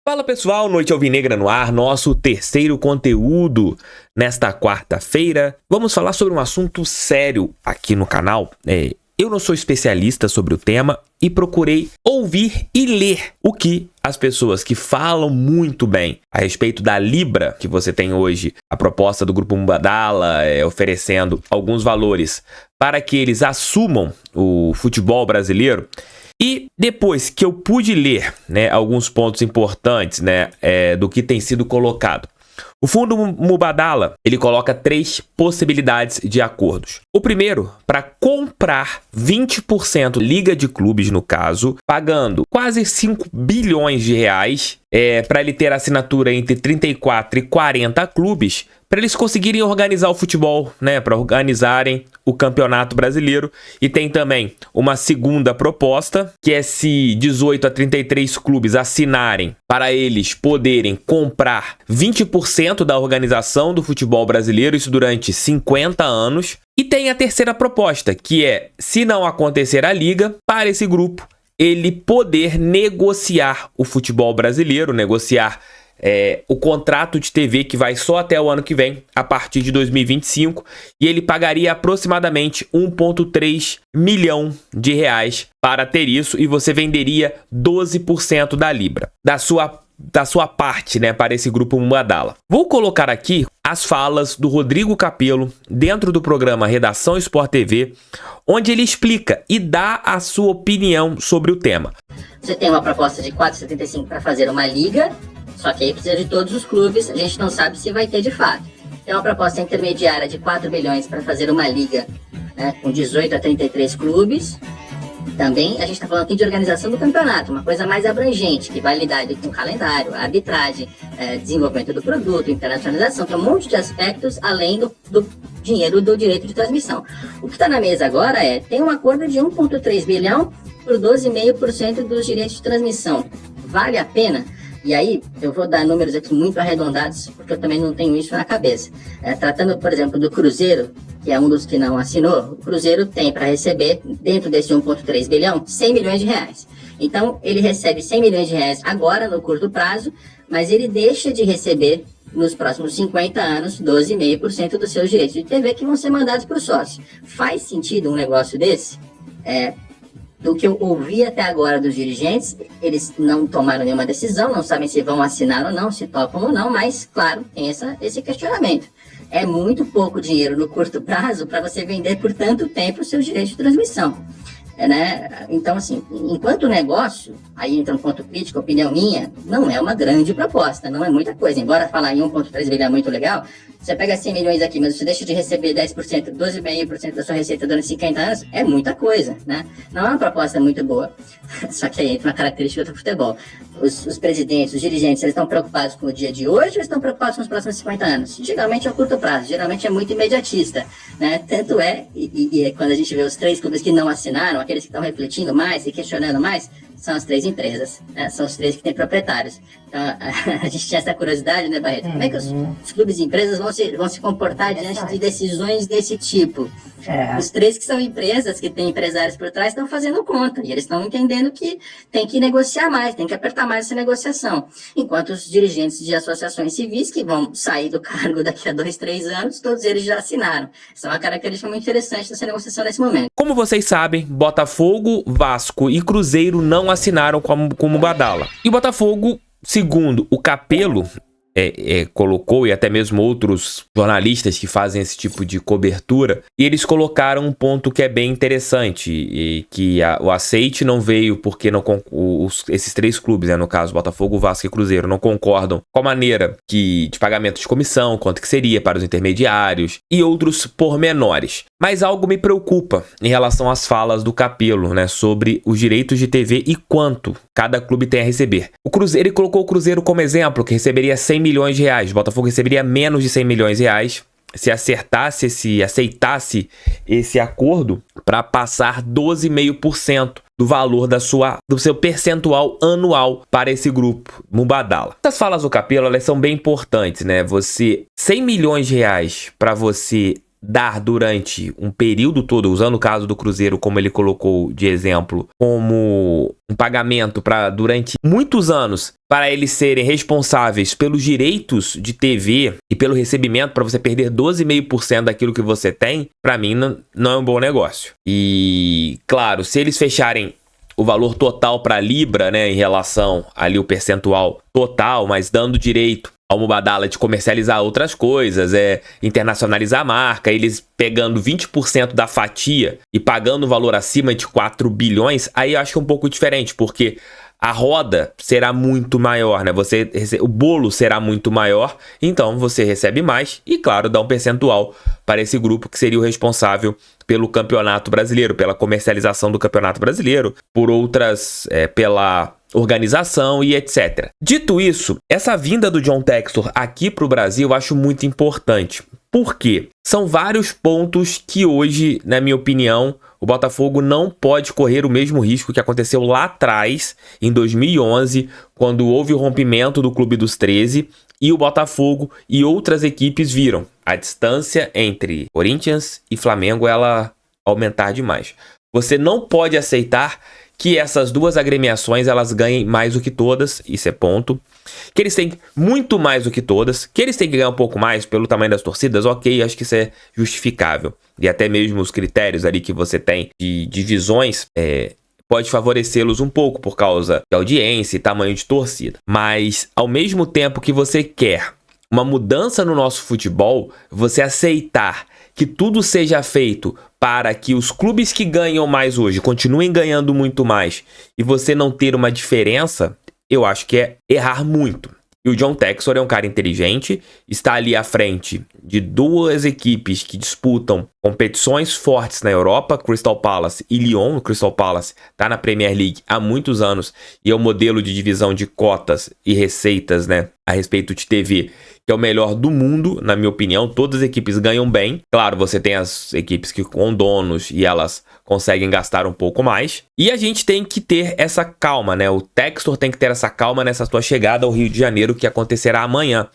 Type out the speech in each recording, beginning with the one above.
Fala pessoal, Noite Alvinegra no ar, nosso terceiro conteúdo nesta quarta-feira. Vamos falar sobre um assunto sério aqui no canal. Eu não sou especialista sobre o tema e procurei ouvir e ler o que as pessoas que falam muito bem a respeito da Libra que você tem hoje, a proposta do Grupo Mubadala oferecendo alguns valores para que eles assumam o futebol brasileiro. E depois que eu pude ler alguns pontos importantes do que tem sido colocado, o Fundo Mubadala ele coloca 3 possibilidades de acordos. O primeiro, para comprar 20% Liga de Clubes, no caso, pagando quase 5 bilhões de reais, para ele ter assinatura entre 34 e 40 clubes, para eles conseguirem organizar o futebol, para organizarem o Campeonato Brasileiro. E tem também uma segunda proposta, que é se 18 a 33 clubes assinarem para eles poderem comprar 20% da organização do futebol brasileiro, isso durante 50 anos. E tem a terceira proposta, que é, se não acontecer a liga, para esse grupo, ele poder negociar o futebol brasileiro, negociar o contrato de TV que vai só até o ano que vem, a partir de 2025, e ele pagaria aproximadamente 1,3 milhão de reais para ter isso, e você venderia 12% da Libra, da sua parte, para esse Grupo Mubadala. Vou colocar aqui as falas do Rodrigo Capello dentro do programa Redação Sport TV, onde ele explica e dá a sua opinião sobre o tema. Você tem uma proposta de 4,75 para fazer uma liga, só que aí precisa de todos os clubes, a gente não sabe se vai ter de fato. Tem uma proposta intermediária de 4 bilhões para fazer uma liga com 18 a 33 clubes. Também a gente está falando aqui de organização do campeonato, uma coisa mais abrangente, que vai lidar com o calendário, a arbitragem, desenvolvimento do produto, internacionalização, tem um monte de aspectos além do dinheiro do direito de transmissão. O que está na mesa agora tem um acordo de 1,3 bilhão por 12,5% dos direitos de transmissão. Vale a pena? E aí, eu vou dar números aqui muito arredondados, porque eu também não tenho isso na cabeça. Tratando, por exemplo, do Cruzeiro, que é um dos que não assinou, o Cruzeiro tem para receber, dentro desse 1,3 bilhão, 100 milhões de reais. Então, ele recebe 100 milhões de reais agora, no curto prazo, mas ele deixa de receber, nos próximos 50 anos, 12,5% dos seus direitos de TV que vão ser mandados para o sócio. Faz sentido um negócio desse? Do que eu ouvi até agora dos dirigentes, eles não tomaram nenhuma decisão, não sabem se vão assinar ou não, se topam ou não, mas, claro, tem esse questionamento. É muito pouco dinheiro no curto prazo para você vender por tanto tempo os seus direitos de transmissão. Então, assim, enquanto negócio, aí entra um ponto crítico, opinião minha, não é uma grande proposta, não é muita coisa. Embora falar em 1,3 bilhão é muito legal, você pega 100 milhões aqui, mas você deixa de receber 10%, 12,5% da sua receita durante 50 anos, é muita coisa, Não é uma proposta muito boa. Só que aí entra uma característica do futebol. Os presidentes, os dirigentes, eles estão preocupados com o dia de hoje ou estão preocupados com os próximos 50 anos? Geralmente é a curto prazo, geralmente é muito imediatista, Tanto e quando a gente vê os 3 clubes que não assinaram, aqueles que estão refletindo mais e questionando mais, são as 3 empresas, São os 3 que têm proprietários. Então, a gente tinha essa curiosidade, Barreto? Como é que os clubes e empresas vão se comportar diante de decisões desse tipo? Os 3 que são empresas, que têm empresários por trás, estão fazendo conta. E eles estão entendendo que tem que negociar mais, tem que apertar mais essa negociação. Enquanto os dirigentes de associações civis, que vão sair do cargo daqui a 2, 3 anos, todos eles já assinaram. Essa é uma característica muito interessante dessa negociação nesse momento. Como vocês sabem, Botafogo, Vasco e Cruzeiro não assinaram com o Mubadala. E o Botafogo, segundo o Capello, colocou, e até mesmo outros jornalistas que fazem esse tipo de cobertura, e eles colocaram um ponto que é bem interessante, e que o aceite não veio porque esses 3 clubes, no caso Botafogo, Vasco e Cruzeiro, não concordam com a maneira de pagamento de comissão, quanto que seria para os intermediários e outros pormenores. Mas algo me preocupa em relação às falas do Capello, sobre os direitos de TV e quanto cada clube tem a receber. Ele colocou o Cruzeiro como exemplo, que receberia 100 milhões de reais. O Botafogo receberia menos de 100 milhões de reais se aceitasse esse acordo para passar 12,5% do valor do seu percentual anual para esse grupo Mubadala. Essas falas do Capello, elas são bem importantes, 100 milhões de reais para você dar durante um período todo, usando o caso do Cruzeiro como ele colocou de exemplo, como um pagamento para durante muitos anos, para eles serem responsáveis pelos direitos de TV e pelo recebimento, para você perder 12,5% daquilo que você tem, para mim não é um bom negócio. E claro, se eles fecharem o valor total para a Libra, né, em relação ali o percentual total, mas dando direito ao Mubadala de comercializar outras coisas, internacionalizar a marca, eles pegando 20% da fatia e pagando um valor acima de 4 bilhões, aí eu acho que é um pouco diferente, porque a roda será muito maior, né? O bolo será muito maior, então você recebe mais e, claro, dá um percentual para esse grupo que seria o responsável pelo Campeonato Brasileiro, pela comercialização do Campeonato Brasileiro, por outras, pela organização e etc. Dito isso, essa vinda do John Textor aqui para o Brasil eu acho muito importante. Por quê? São vários pontos que hoje, na minha opinião, o Botafogo não pode correr o mesmo risco que aconteceu lá atrás, em 2011, quando houve o rompimento do Clube dos 13 e o Botafogo e outras equipes viram a distância entre Corinthians e Flamengo ela aumentar demais. Você não pode aceitar que essas duas agremiações elas ganhem mais do que todas, isso é ponto. Que eles têm muito mais do que todas, que eles têm que ganhar um pouco mais pelo tamanho das torcidas, ok, acho que isso é justificável. E até mesmo os critérios ali que você tem de divisões, pode favorecê-los um pouco por causa de audiência e tamanho de torcida. Mas ao mesmo tempo que você quer uma mudança no nosso futebol, você aceitar que tudo seja feito para que os clubes que ganham mais hoje continuem ganhando muito mais e você não ter uma diferença, eu acho que é errar muito. E o John Textor é um cara inteligente, está ali à frente de duas equipes que disputam competições fortes na Europa, Crystal Palace e Lyon. O Crystal Palace está na Premier League há muitos anos e é um modelo de divisão de cotas e receitas, né, a respeito de TV, que é o melhor do mundo, na minha opinião. Todas as equipes ganham bem. Claro, você tem as equipes que com donos e elas conseguem gastar um pouco mais. E a gente tem que ter essa calma, né? O Textor tem que ter essa calma nessa sua chegada ao Rio de Janeiro, que acontecerá amanhã,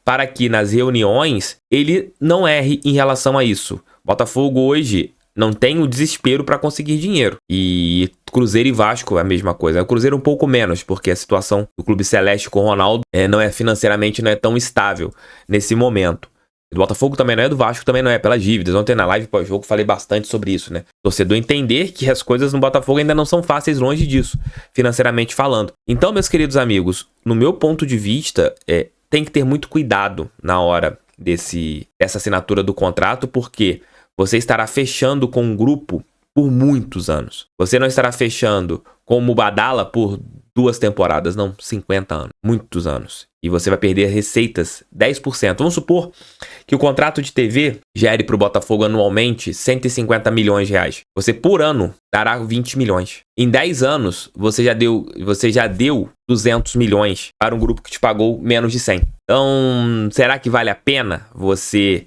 para que nas reuniões ele não erre em relação a isso. Botafogo hoje não tem o desespero para conseguir dinheiro. E Cruzeiro e Vasco é a mesma coisa. O Cruzeiro um pouco menos, porque a situação do Clube Celeste com o Ronaldo não é financeiramente não é tão estável nesse momento. Do Botafogo também não é, do Vasco também não é, pelas dívidas. Ontem na live pós-jogo falei bastante sobre isso, né? Torcedor entender que as coisas no Botafogo ainda não são fáceis, longe disso, financeiramente falando. Então, meus queridos amigos, no meu ponto de vista, tem que ter muito cuidado na hora dessa assinatura do contrato, porque você estará fechando com um grupo por muitos anos. Você não estará fechando com o Mubadala por 2 temporadas, não, 50 anos. Muitos anos. E você vai perder receitas 10%. Vamos supor que o contrato de TV gere para o Botafogo anualmente 150 milhões de reais. Você, por ano, dará 20 milhões. Em 10 anos, você já deu 200 milhões para um grupo que te pagou menos de 100. Então, será que vale a pena você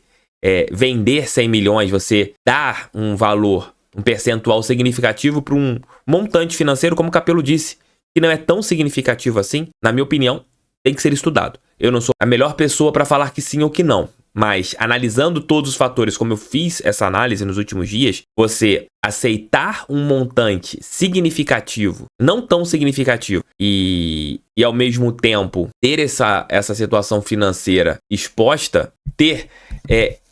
vender 100 milhões, você dar um valor, um percentual significativo para um montante financeiro, como o Capello disse, que não é tão significativo assim? Na minha opinião, tem que ser estudado. Eu não sou a melhor pessoa para falar que sim ou que não, mas analisando todos os fatores, como eu fiz essa análise nos últimos dias, você aceitar um montante significativo, não tão significativo, e ao mesmo tempo ter essa situação financeira exposta, ter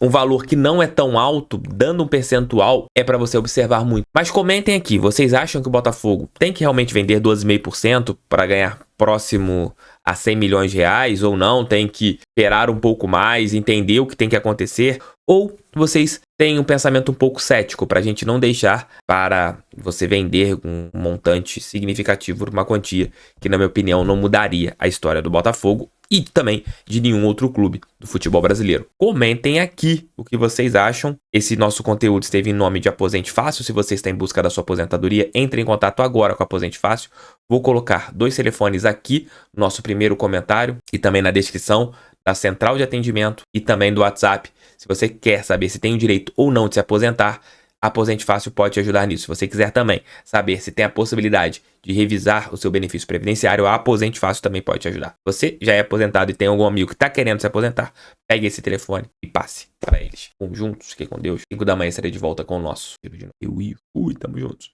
um valor que não é tão alto, dando um percentual, é para você observar muito. Mas comentem aqui, vocês acham que o Botafogo tem que realmente vender 12,5% para ganhar próximo a 100 milhões de reais ou não? Tem que esperar um pouco mais, entender o que tem que acontecer? Ou vocês têm um pensamento um pouco cético para a gente não deixar para você vender um montante significativo por uma quantia que, na minha opinião, não mudaria a história do Botafogo e também de nenhum outro clube do futebol brasileiro? Comentem aqui o que vocês acham. Esse nosso conteúdo esteve em nome de Aposente Fácil. Se você está em busca da sua aposentadoria, entre em contato agora com a Aposente Fácil. Vou colocar 2 telefones aqui no nosso primeiro comentário e também na descrição da central de atendimento e também do WhatsApp. Se você quer saber se tem o direito ou não de se aposentar, A Aposente Fácil pode te ajudar nisso. Se você quiser também saber se tem a possibilidade de revisar o seu benefício previdenciário, a Aposente Fácil também pode te ajudar. Você já é aposentado e tem algum amigo que está querendo se aposentar, pegue esse telefone e passe para eles. Vamos juntos, fiquem com Deus. 5 da manhã estarei de volta com o nosso. Eu e fui, tamo juntos.